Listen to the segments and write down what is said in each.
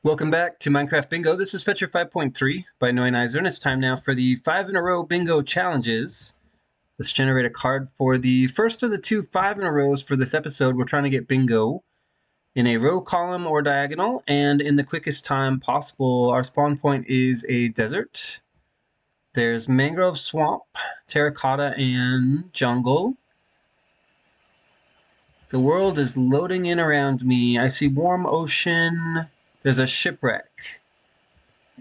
Welcome back to Minecraft Bingo. This is Fetchr 5.3 by Noinizer, and it's time now for the 5-in-a-row bingo challenges. Let's generate a card for the first of the two 5-in-a-rows for this episode. We're trying to get bingo in a row, column, or diagonal, and in the quickest time possible. Our spawn point is a desert. There's mangrove swamp, terracotta, and jungle. The world is loading in around me. I see warm ocean. There's a shipwreck.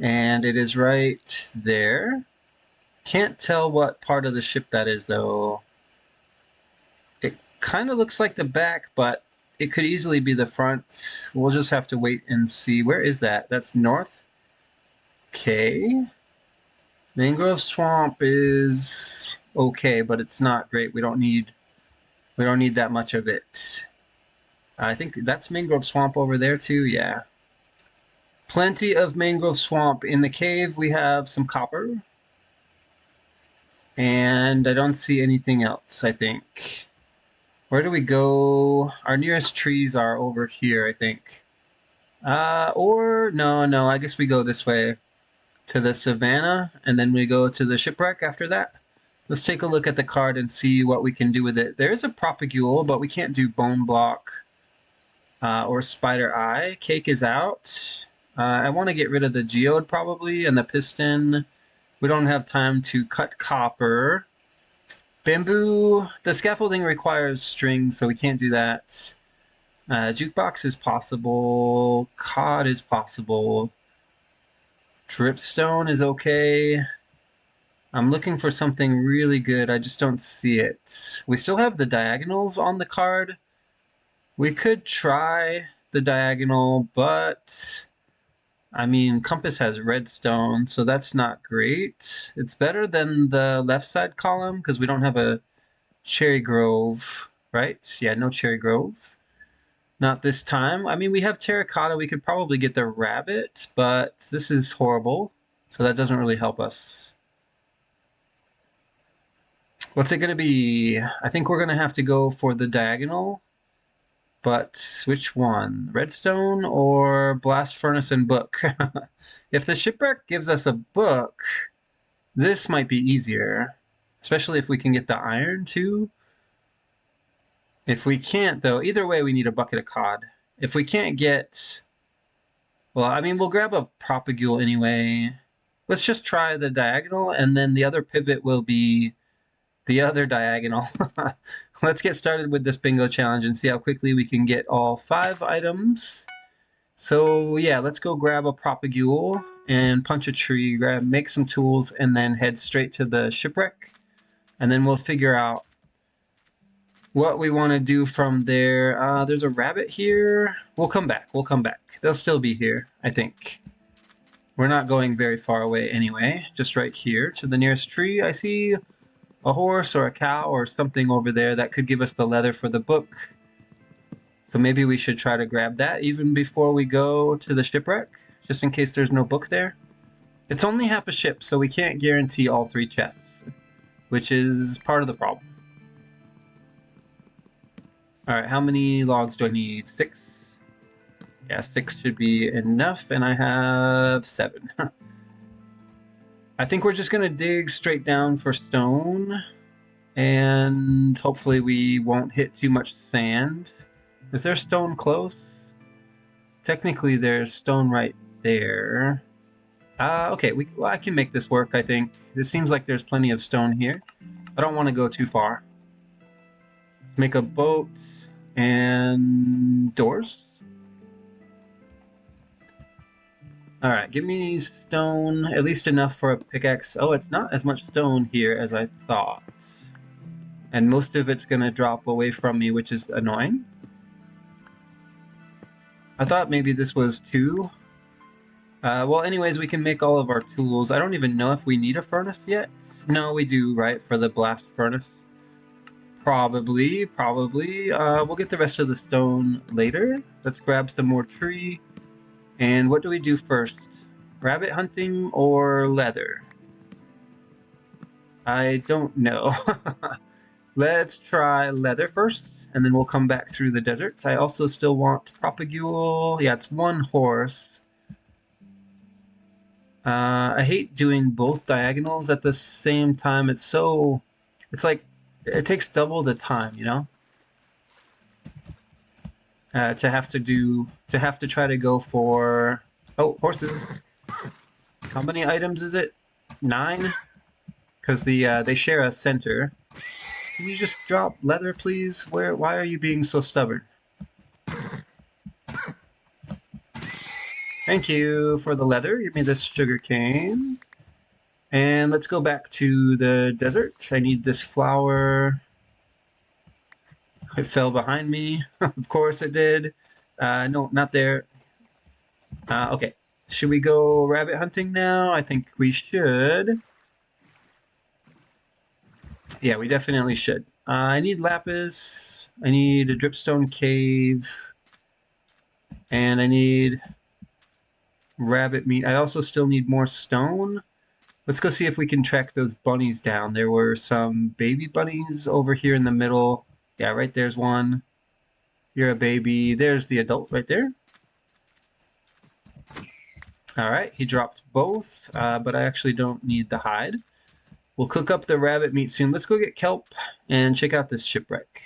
And it is right there. Can't tell what part of the ship that is, though. It kind of looks like the back, but it could easily be the front. We'll just have to wait and see. Where is that? That's north. Okay. Mangrove swamp is okay, but it's not great. We don't need that much of it. I think that's mangrove swamp over there too. Yeah. Plenty of mangrove swamp. In the cave, we have some copper. And I don't see anything else, I think. Where do we go? Our nearest trees are over here, I think. No, I guess we go this way to the savannah, and then we go to the shipwreck after that. Let's take a look at the card and see what we can do with it. There is a propagule, but we can't do bone block or spider eye. Cake is out. I want to get rid of the geode probably, and the piston. We don't have time to cut copper. Bamboo, the scaffolding requires strings, so we can't do that. Jukebox is possible. Cod is possible. Dripstone is okay. I'm looking for something really good. I just don't see it. We still have the diagonals on the card. We could try the diagonal, but I mean, compass has redstone, so that's not great. It's better than the left side column because we don't have a cherry grove, right? Yeah, no cherry grove. Not this time. I mean, we have terracotta. We could probably get the rabbit, but this is horrible, so that doesn't really help us. What's it going to be? I think we're going to have to go for the diagonal. But which one? Redstone or blast furnace and book? If the shipwreck gives us a book, this might be easier. Especially if we can get the iron too. If we can't, though, either way we need a bucket of cod. If we can't get... Well, I mean, we'll grab a propagule anyway. Let's just try the diagonal, and then the other pivot will be the other diagonal. Let's get started with this bingo challenge and see how quickly we can get all 5 items. So yeah, let's go grab a propagule and punch a tree, make some tools, and then head straight to the shipwreck. And then we'll figure out what we want to do from there. There's a rabbit here. We'll come back. They'll still be here, I think. We're not going very far away anyway. Just right here to the nearest tree. I see a horse or a cow or something over there that could give us the leather for the book. So maybe we should try to grab that even before we go to the shipwreck, just in case there's no book there. It's only half a ship, so we can't guarantee all 3 chests, which is part of the problem. Alright, how many logs do I need? 6? Yeah, 6 should be enough, and I have 7. I think we're just going to dig straight down for stone, and hopefully we won't hit too much sand. Is there stone close? Technically there's stone right there. Okay, I can make this work, I think. It seems like there's plenty of stone here. I don't want to go too far. Let's make a boat and doors. Alright, give me stone, at least enough for a pickaxe. Oh, it's not as much stone here as I thought. And most of it's going to drop away from me, which is annoying. I thought maybe this was 2. Well, anyways, we can make all of our tools. I don't even know if we need a furnace yet. No, we do, right, for the blast furnace. Probably. We'll get the rest of the stone later. Let's grab some more tree. And what do we do first? Rabbit hunting or leather? I don't know. Let's try leather first, and then we'll come back through the desert. I also still want propagule. Yeah, it's 1 horse. I hate doing both diagonals at the same time. It's like, it takes double the time, you know? To have to try to go for, oh, horses. How many items is it? 9? Because they share a center. Can you just drop leather, please? Why are you being so stubborn? Thank you for the leather. Give me this sugar cane. And let's go back to the desert. I need this flower. It fell behind me. Of course it did. No, not there. Okay. Should we go rabbit hunting now? I think we should. Yeah, we definitely should. I need lapis. I need a dripstone cave. And I need rabbit meat. I also still need more stone. Let's go see if we can track those bunnies down. There were some baby bunnies over here in the middle. Yeah, right there's one. You're a baby. There's the adult right there. All right, he dropped both, but I actually don't need the hide. We'll cook up the rabbit meat soon. Let's go get kelp and check out this shipwreck.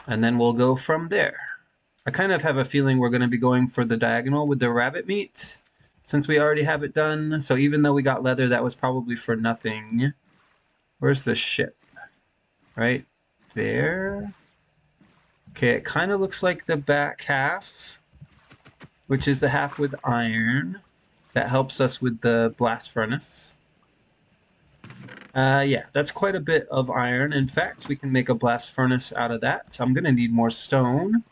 And then we'll go from there. I kind of have a feeling we're going to be going for the diagonal with the rabbit meat, since we already have it done. So even though we got leather, that was probably for nothing. Where's the ship? Right there. Okay, it kind of looks like the back half, which is the half with iron. That helps us with the blast furnace. Yeah, that's quite a bit of iron. In fact, we can make a blast furnace out of that. I'm going to need more stone.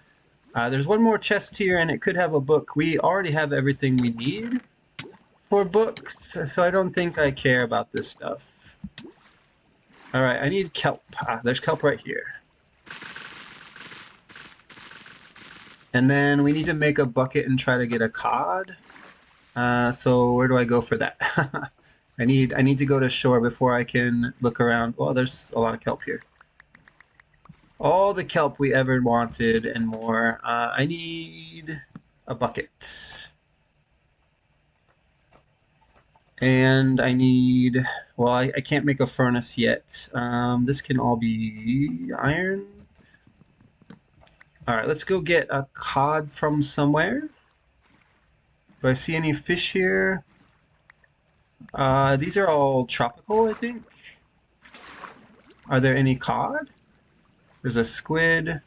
There's one more chest here, and it could have a book. We already have everything we need for books, so I don't think I care about this stuff. All right, I need kelp. There's kelp right here. And then we need to make a bucket and try to get a cod. So where do I go for that? I need to go to shore before I can look around. Oh, there's a lot of kelp here. All the kelp we ever wanted and more. I need a bucket. And I need, well, I can't make a furnace yet. This can all be iron. All right, let's go get a cod from somewhere. Do I see any fish here? These are all tropical, I think. Are there any cod? There's a squid.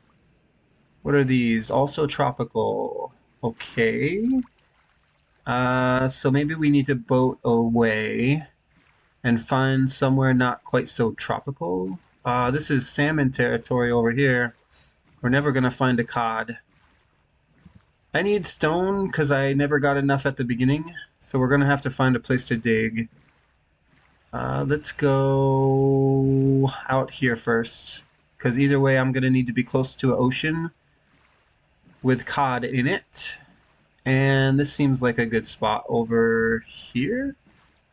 What are these? Also tropical. Okay. So maybe we need to boat away and find somewhere not quite so tropical. This is salmon territory over here. We're never gonna find a cod. I need stone because I never got enough at the beginning, so we're gonna have to find a place to dig. Let's go out here first, because either way I'm gonna need to be close to an ocean with cod in it. And this seems like a good spot over here.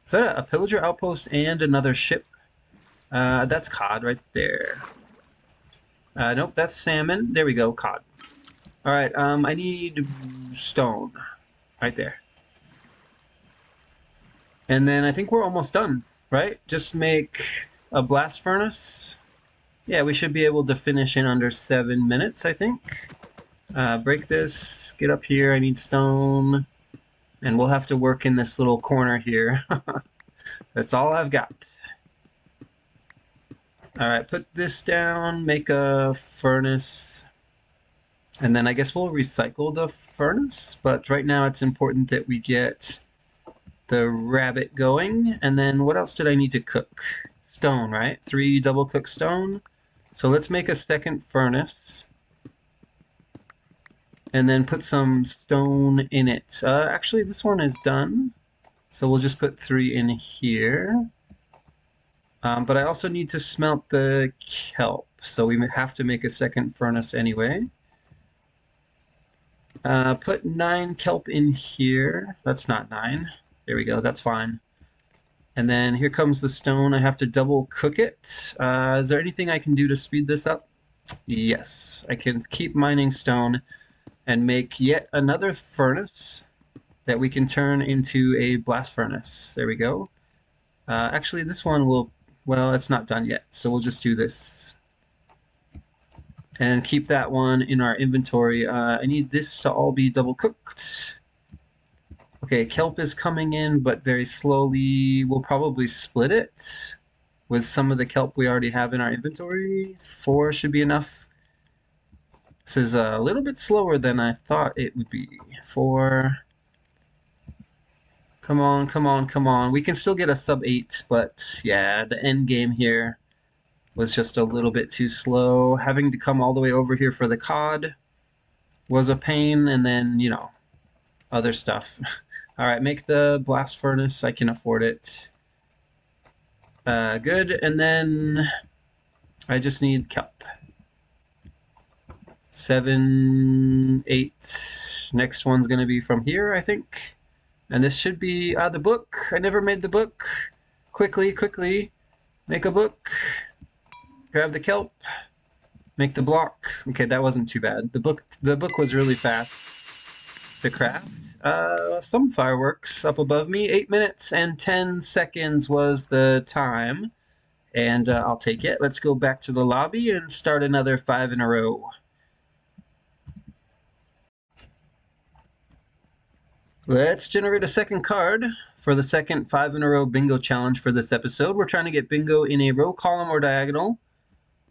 Is that a pillager outpost and another ship? That's cod right there. Nope, that's salmon. There we go, cod. All right, I need stone right there. And then I think we're almost done, right? Just make a blast furnace. Yeah, we should be able to finish in under 7 minutes, I think. Break this, get up here, I need stone. And we'll have to work in this little corner here. That's all I've got. All right, put this down, make a furnace. And then I guess we'll recycle the furnace, but right now it's important that we get the rabbit going. And then what else did I need to cook? Stone, right? 3 double cooked stone. So let's make a second furnace. And then put some stone in it. Actually, this one is done. So we'll just put 3 in here. But I also need to smelt the kelp. So we have to make a second furnace anyway. Put 9 kelp in here. That's not 9. There we go, that's fine. And then here comes the stone. I have to double cook it. Is there anything I can do to speed this up? Yes, I can keep mining stone and make yet another furnace. that we can turn into a blast furnace. There we go. Actually, this one will, well, it's not done yet, so we'll just do this. And keep that one in our inventory. I need this to all be double cooked. Okay, kelp is coming in, but very slowly. We'll probably split it with some of the kelp we already have in our inventory. 4 should be enough. This is a little bit slower than I thought it would be. 4. Come on, come on, come on. We can still get a sub 8, but yeah, the end game here was just a little bit too slow. Having to come all the way over here for the cod was a pain, and then, you know, other stuff. All right, make the blast furnace. I can afford it. Good, and then I just need kelp. 7, 8. Next one's going to be from here, I think. And this should be the book. I never made the book. Quickly, quickly. Make a book. Grab the kelp. Make the block. Okay, that wasn't too bad. The book was really fast to craft. Some fireworks up above me. 8 minutes and 10 seconds was the time. And I'll take it. Let's go back to the lobby and start another 5 in a row. Let's generate a second card for the second 5 in a row bingo challenge for this episode. We're trying to get bingo in a row, column, or diagonal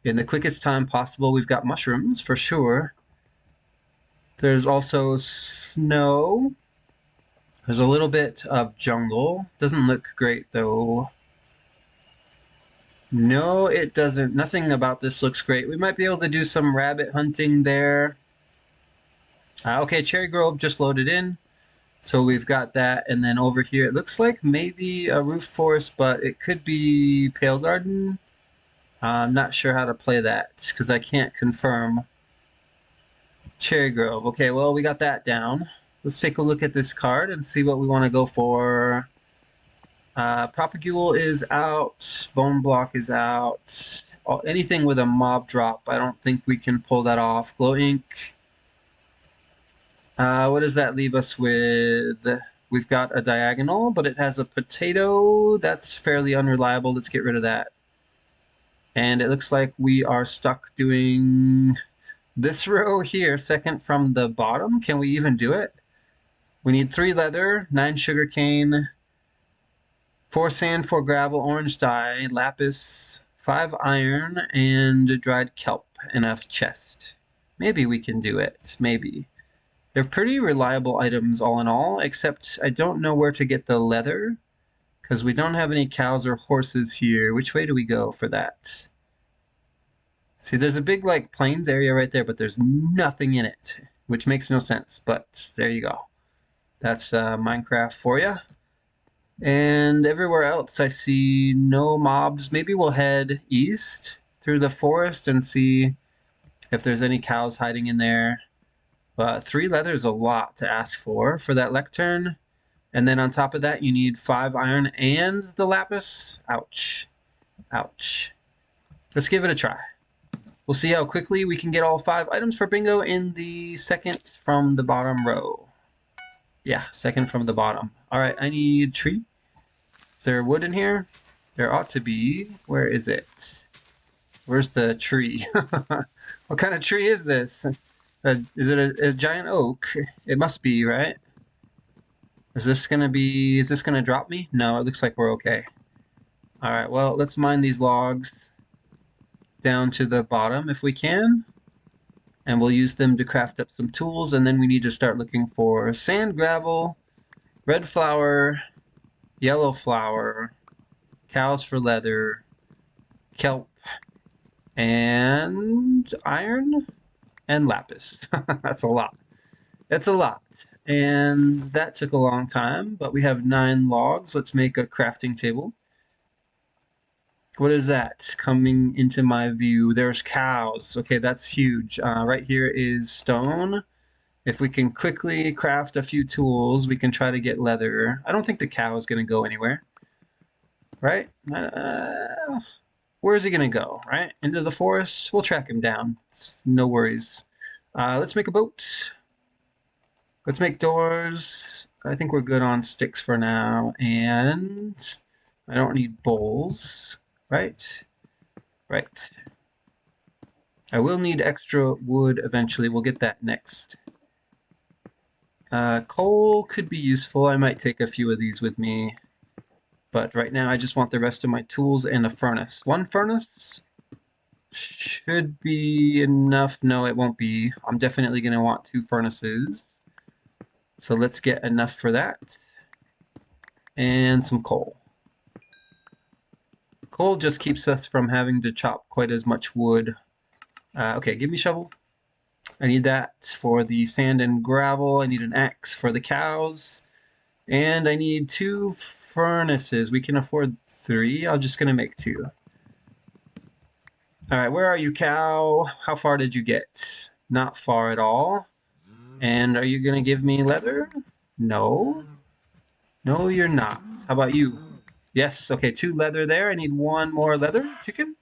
in the quickest time possible. We've got mushrooms for sure. There's also snow. There's a little bit of jungle. Doesn't look great though. No, it doesn't. Nothing about this looks great. We might be able to do some rabbit hunting there. Okay, Cherry Grove just loaded in. So we've got that, and then over here it looks like maybe a roof forest, but it could be Pale Garden. I'm not sure how to play that because I can't confirm. Cherry Grove. Okay, well, we got that down. Let's take a look at this card and see what we want to go for. Propagule is out. Bone Block is out. Anything with a mob drop, I don't think we can pull that off. Glow Ink. What does that leave us with? We've got a diagonal, but it has a potato. That's fairly unreliable. Let's get rid of that. And it looks like we are stuck doing this row here, second from the bottom. Can we even do it? We need 3 leather, 9 sugarcane, 4 sand, 4 gravel, orange dye, lapis, 5 iron, and dried kelp in a chest. Maybe we can do it. Maybe. They're pretty reliable items all in all, except I don't know where to get the leather because we don't have any cows or horses here. Which way do we go for that? See, there's a big like plains area right there, but there's nothing in it, which makes no sense, but there you go. That's Minecraft for you. And everywhere else I see no mobs. Maybe we'll head east through the forest and see if there's any cows hiding in there. 3 leather is a lot to ask for that lectern. And then on top of that, you need 5 iron and the lapis. Ouch. Ouch. Let's give it a try. We'll see how quickly we can get all 5 items for bingo in the second from the bottom row. Yeah, second from the bottom. All right, I need tree. Is there wood in here? There ought to be. Where is it? Where's the tree? What kind of tree is this? Is it a giant oak? It must be, right? Is this gonna drop me? No, it looks like we're okay. All right, well, let's mine these logs down to the bottom if we can. And we'll use them to craft up some tools, and then we need to start looking for sand, gravel, red flour, yellow flour, cows for leather, kelp, and iron. And lapis. That's a lot. That's a lot. And that took a long time, but we have 9 logs. Let's make a crafting table. What is that coming into my view? There's cows. Okay, that's huge. Right here is stone. If we can quickly craft a few tools, we can try to get leather. I don't think the cow is going to go anywhere. Right? Where is he going to go, right? Into the forest? We'll track him down. It's no worries. Let's make a boat. Let's make doors. I think we're good on sticks for now. And I don't need bowls, right? Right. I will need extra wood eventually. We'll get that next. Coal could be useful. I might take a few of these with me. But right now I just want the rest of my tools and a furnace. One furnace should be enough. No, it won't be. I'm definitely going to want 2 furnaces. So let's get enough for that. And some coal. Coal just keeps us from having to chop quite as much wood. Okay, give me shovel. I need that for the sand and gravel. I need an axe for the cows. And I need 2 furnaces. We can afford 3. I'm just going to make 2. All right, where are you, cow? How far did you get? Not far at all. And are you going to give me leather? No. No, you're not. How about you? Yes, okay, 2 leather there. I need 1 more leather chicken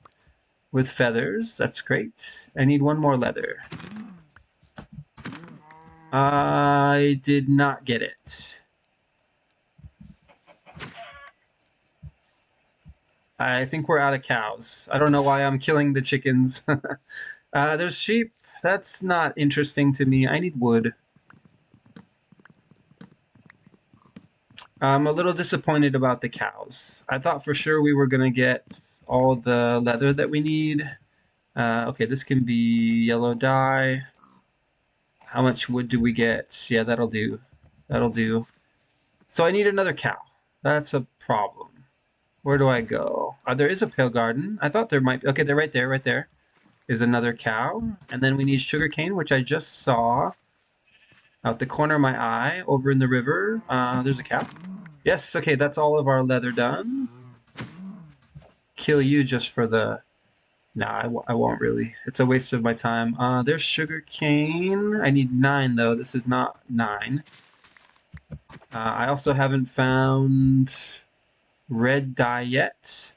with feathers. That's great. I need 1 more leather. I did not get it. I think we're out of cows. I don't know why I'm killing the chickens. There's sheep. That's not interesting to me. I need wood. I'm a little disappointed about the cows. I thought for sure we were going to get all the leather that we need. Okay, this can be yellow dye. How much wood do we get? Yeah, that'll do. That'll do. So I need another cow. That's a problem. Where do I go? There is a pale garden. I thought there might be. Okay, they're right there, right there. Is another cow. And then we need sugarcane, which I just saw out the corner of my eye over in the river. There's a cow. Yes, okay, that's all of our leather done. Kill you just for the... Nah, I won't really. It's a waste of my time. There's sugarcane. I need 9, though. This is not 9. I also haven't found red dye yet.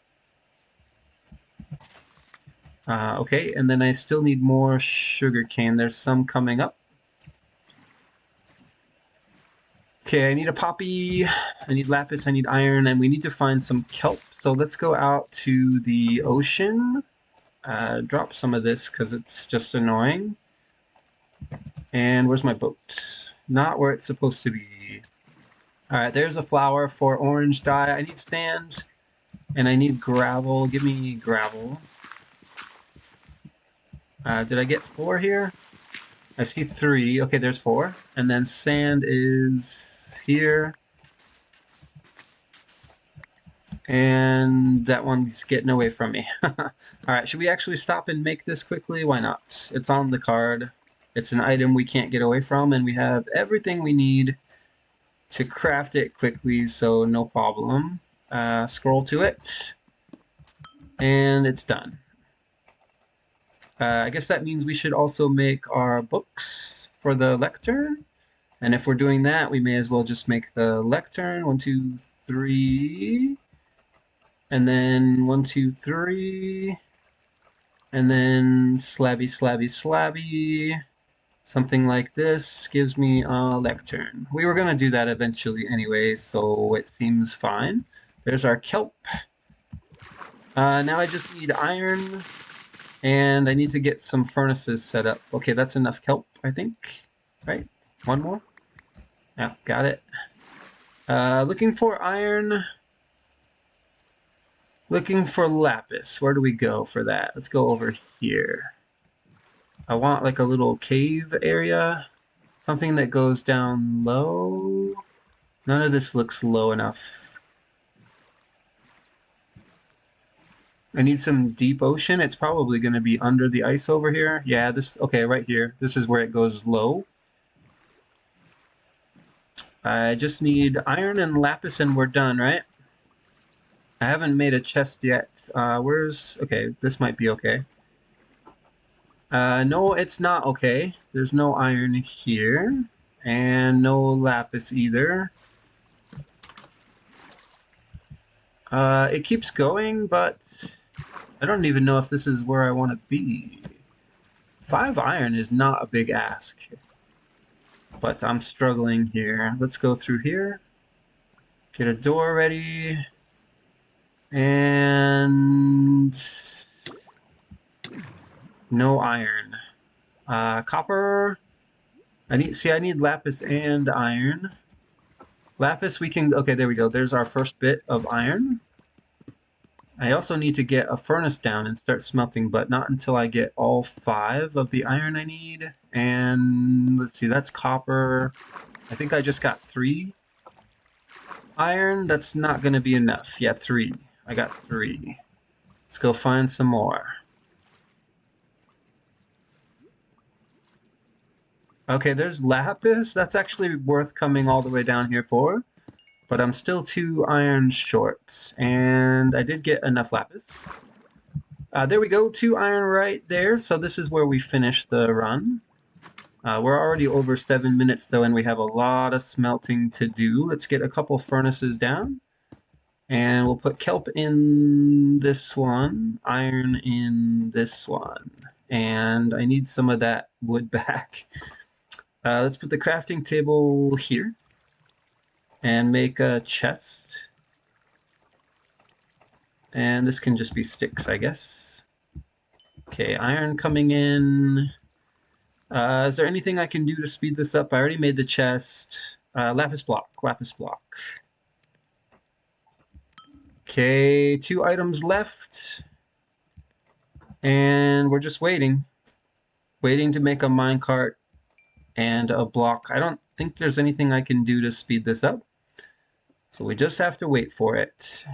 Okay, and then I still need more sugarcane. There's some coming up. Okay, I need a poppy, I need lapis, I need iron, and we need to find some kelp. So let's go out to the ocean. Drop some of this because it's just annoying. And where's my boat? Not where it's supposed to be. Alright, there's a flower for orange dye. I need sand, and I need gravel. Give me gravel. Did I get 4 here? I see 3. Okay, there's 4. And then sand is here. And that one's getting away from me. Alright, should we actually stop and make this quickly? Why not? It's on the card. It's an item we can't get away from, and we have everything we need to craft it quickly, so no problem. Scroll to it. And it's done. I guess that means we should also make our books for the lectern. And if we're doing that, we may as well just make the lectern. 1, 2, 3. And then 1, 2, 3. And then slabby, slabby, slabby. Something like this gives me a lectern. We were going to do that eventually anyway, so it seems fine. There's our kelp. Now I just need iron. And I need to get some furnaces set up. Okay, that's enough kelp, I think. Right? 1 more? Yeah, got it. Looking for iron. Looking for lapis. Where do we go for that? Let's go over here. I want like a little cave area. Something that goes down low. None of this looks low enough. I need some deep ocean. It's probably going to be under the ice over here. Yeah, this, okay, right here. This is where it goes low. I just need iron and lapis and we're done, right? I haven't made a chest yet. Okay, this might be okay. No, it's not okay. There's no iron here. And no lapis either. It keeps going, but I don't even know if this is where I want to be. 5 iron is not a big ask. but I'm struggling here. Let's go through here. Get a door ready. And no iron. Copper. I need lapis and iron. Lapis we can, okay, there we go. There's our first bit of iron. I also need to get a furnace down and start smelting, but not until I get all 5 of the iron I need. And let's see, that's copper. I think I just got 3 iron. That's not going to be enough. Yeah, 3. I got 3. Let's go find some more. Okay, there's lapis. That's actually worth coming all the way down here for. But I'm still 2 iron short. And I did get enough lapis. There we go, 2 iron right there. So this is where we finish the run. We're already over 7 minutes though, and we have a lot of smelting to do. Let's get a couple furnaces down. And we'll put kelp in this one, iron in this one. And I need some of that wood back. Let's put the crafting table here. And make a chest. And this can just be sticks, I guess. Okay, iron coming in. Is there anything I can do to speed this up? I already made the chest. Lapis block, lapis block. Okay, 2 items left. And we're just waiting. Waiting to make a minecart and a block. I don't think there's anything I can do to speed this up. So we just have to wait for it.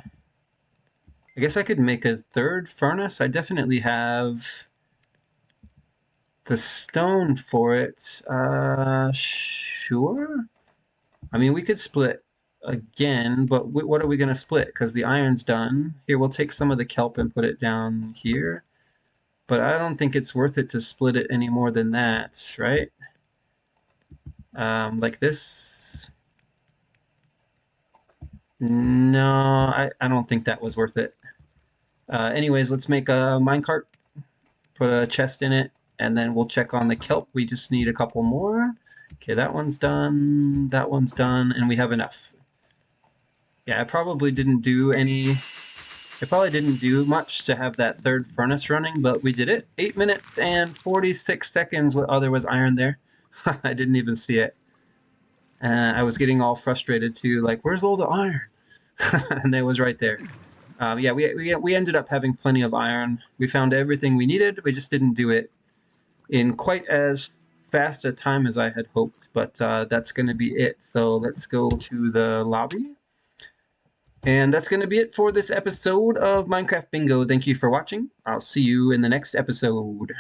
I guess I could make a 3rd furnace. I definitely have the stone for it. Sure. I mean, we could split again, but what are we going to split? Because the iron's done. Here, we'll take some of the kelp and put it down here. But I don't think it's worth it to split it any more than that, right? Like this. No, I don't think that was worth it. Anyways, let's make a minecart, put a chest in it, and then we'll check on the kelp. We just need a couple more. Okay, that one's done, and we have enough. Yeah, I probably didn't do much to have that 3rd furnace running, but we did it. 8 minutes and 46 seconds. Oh, there was iron there. I didn't even see it. I was getting all frustrated too, like, where's all the iron? And it was right there. Yeah, we ended up having plenty of iron. We found everything we needed. We just didn't do it in quite as fast a time as I had hoped, but that's going to be it. So let's go to the lobby. And that's going to be it for this episode of Minecraft Bingo. Thank you for watching. I'll see you in the next episode.